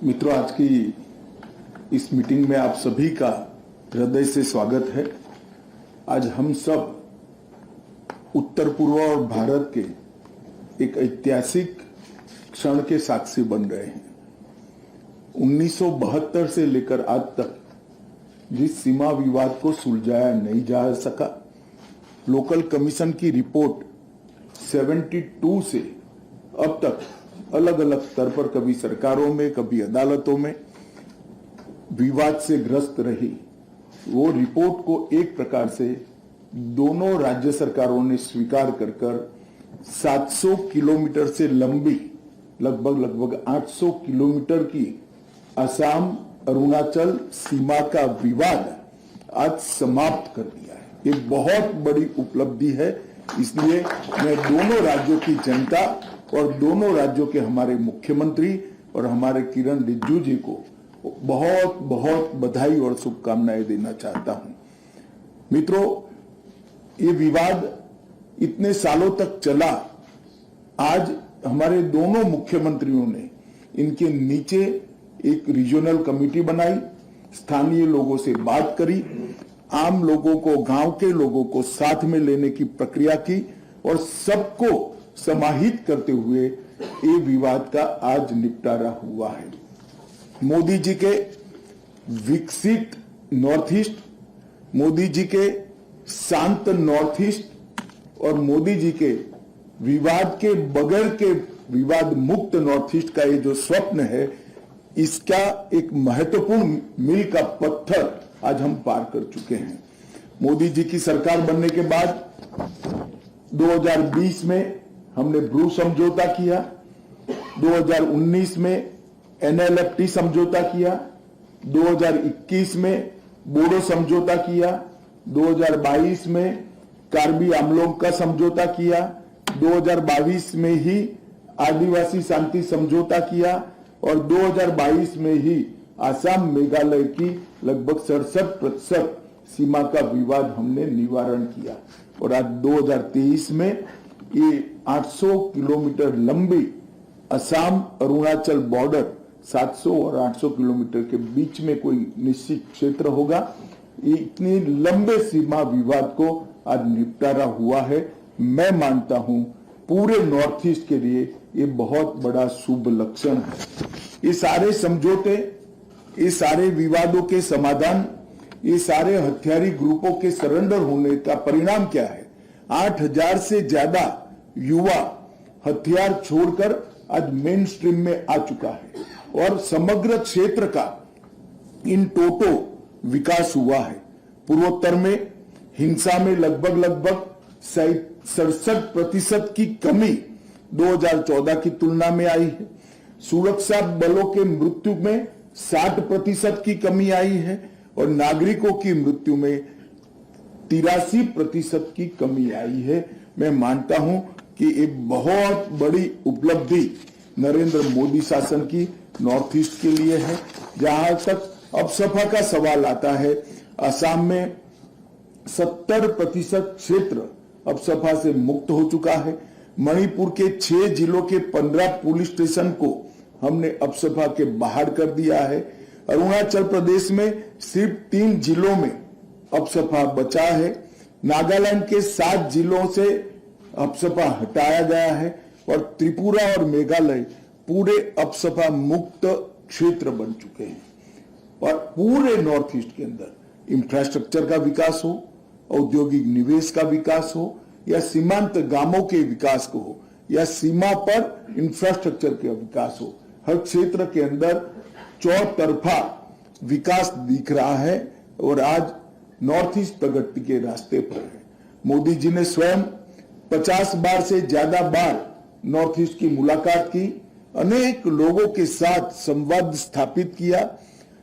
मित्रों, आज की इस मीटिंग में आप सभी का हृदय से स्वागत है। आज हम सब उत्तर पूर्व और भारत के एक ऐतिहासिक क्षण के साक्षी बन रहे हैं। 1972 से लेकर आज तक जिस सीमा विवाद को सुलझाया नहीं जा सका, लोकल कमीशन की रिपोर्ट 72 से अब तक अलग अलग स्तर पर कभी सरकारों में, कभी अदालतों में विवाद से ग्रस्त रही। वो रिपोर्ट को एक प्रकार से दोनों राज्य सरकारों ने स्वीकार कर 700 किलोमीटर से लंबी लगभग 800 किलोमीटर की असम अरुणाचल सीमा का विवाद आज समाप्त कर दिया है। ये बहुत बड़ी उपलब्धि है। इसलिए मैं दोनों राज्यों की जनता और दोनों राज्यों के हमारे मुख्यमंत्री और हमारे किरण रिजिजू जी को बहुत बहुत बधाई और शुभकामनाएं देना चाहता हूं। मित्रों, ये विवाद इतने सालों तक चला। आज हमारे दोनों मुख्यमंत्रियों ने इनके नीचे एक रीजनल कमेटी बनाई, स्थानीय लोगों से बात करी, आम लोगों को, गांव के लोगों को साथ में लेने की प्रक्रिया की और सबको समाहित करते हुए ये विवाद का आज निपटारा हुआ है। मोदी जी के विकसित नॉर्थ ईस्ट, मोदी जी के शांत नॉर्थ ईस्ट और मोदी जी के विवाद के बगैर के विवाद मुक्त नॉर्थ ईस्ट का ये जो स्वप्न है, इसका एक महत्वपूर्ण मील का पत्थर आज हम पार कर चुके हैं। मोदी जी की सरकार बनने के बाद 2020 में हमने ब्रू समझौता किया, 2019 में NLFT समझौता किया, 2021 में बोडो समझौता किया, 2022 में कार्बी आंगलोंग का समझौता किया, 2022 में ही आदिवासी शांति समझौता किया और 2022 में ही आसाम मेघालय की लगभग 67% सीमा का विवाद हमने निवारण किया। और आज 2023 में ये 800 किलोमीटर लंबी असम अरुणाचल बॉर्डर, 700 और 800 किलोमीटर के बीच में कोई निश्चित क्षेत्र होगा, ये इतने लंबे सीमा विवाद को आज निपटारा हुआ है। मैं मानता हूं पूरे नॉर्थ ईस्ट के लिए ये बहुत बड़ा शुभ लक्षण है। ये सारे समझौते, ये सारे विवादों के समाधान, ये सारे हथियारी ग्रुपों के सरेंडर होने का परिणाम क्या है? 8000 से ज्यादा युवा हथियार छोड़कर आज मेन स्ट्रीम में आ चुका है और समग्र क्षेत्र का इन टोटो विकास हुआ है। पूर्वोत्तर में हिंसा में लगभग 67% की कमी 2014 की तुलना में आई है। सुरक्षा बलों के मृत्यु में 60% की कमी आई है और नागरिकों की मृत्यु में 83% की कमी आई है। मैं मानता हूं कि एक बहुत बड़ी उपलब्धि नरेंद्र मोदी शासन की नॉर्थ ईस्ट के लिए है। जहां तक अब सफा का सवाल आता है, असम में 70% क्षेत्र अब सफा से मुक्त हो चुका है। मणिपुर के 6 जिलों के 15 पुलिस स्टेशन को हमने अब सफा के बाहर कर दिया है। अरुणाचल प्रदेश में सिर्फ 3 जिलों में अब सफा बचा है। नागालैंड के 7 जिलों से अपसपा हटाया गया है और त्रिपुरा और मेघालय पूरे अपसपा मुक्त क्षेत्र बन चुके हैं। और पूरे नॉर्थ ईस्ट के अंदर इंफ्रास्ट्रक्चर का विकास हो, औद्योगिक निवेश का विकास हो या सीमांत गांवों के विकास को हो या सीमा पर इंफ्रास्ट्रक्चर का विकास हो, हर क्षेत्र के अंदर चौतरफा विकास दिख रहा है और आज नॉर्थ ईस्ट प्रगति के रास्ते पर है। मोदी जी ने स्वयं 50 बार से ज्यादा बार नॉर्थ ईस्ट की मुलाकात की, अनेक लोगों के साथ संवाद स्थापित किया।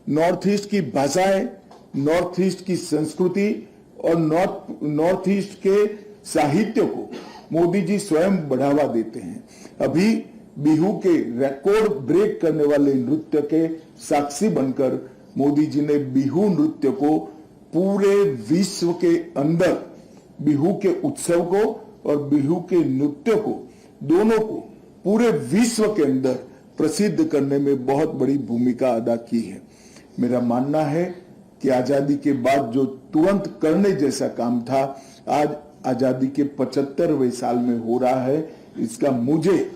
नॉर्थ ईस्ट की भाषाएं, नॉर्थ ईस्ट की संस्कृति और नॉर्थ ईस्ट के साहित्य को मोदी जी स्वयं बढ़ावा देते हैं। अभी बिहू के रिकॉर्ड ब्रेक करने वाले नृत्य के साक्षी बनकर मोदी जी ने बिहू नृत्य को पूरे विश्व के अंदर, बिहू के उत्सव को और बिहू के नृत्य को, दोनों को पूरे विश्व के अंदर प्रसिद्ध करने में बहुत बड़ी भूमिका अदा की है। मेरा मानना है कि आजादी के बाद जो तुरंत करने जैसा काम था, आज आजादी के 75वें साल में हो रहा है। इसका मुझे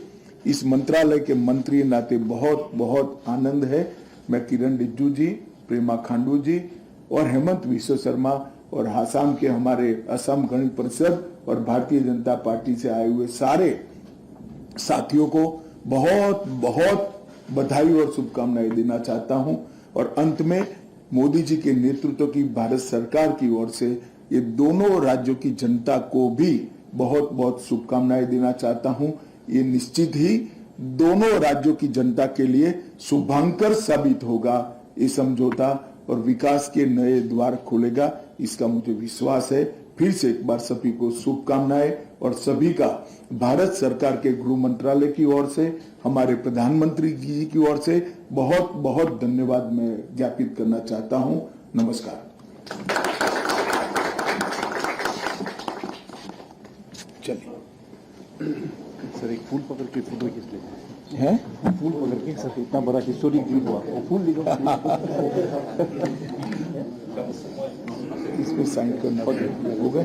इस मंत्रालय के मंत्री नाते बहुत बहुत आनंद है। मैं किरण रिजिजू जी, प्रेमा खांडू जी और हेमंत विश्व शर्मा और आसाम के हमारे असम गण परिषद और भारतीय जनता पार्टी से आए हुए सारे साथियों को बहुत बहुत बधाई और शुभकामनाएं देना चाहता हूं। और अंत में मोदी जी के नेतृत्व की भारत सरकार की ओर से ये दोनों राज्यों की जनता को भी बहुत बहुत शुभकामनाएं देना चाहता हूं। ये निश्चित ही दोनों राज्यों की जनता के लिए शुभांकर साबित होगा। ये समझौता और विकास के नए द्वार खोलेगा, इसका मुझे विश्वास है। फिर से एक बार सभी को शुभकामनाएं और सभी का भारत सरकार के गृह मंत्रालय की ओर से, हमारे प्रधानमंत्री जी की ओर से बहुत बहुत धन्यवाद मैं ज्ञापित करना चाहता हूं। नमस्कार। चलिए सर, एक फूल पकड़ के फोटो खींच लेते हैं। फूल पकड़ के सर, इतना बड़ा हिस्टोरिक दिन हुआ, वो फूल लीजिए। इसमें साइन करना हो गए।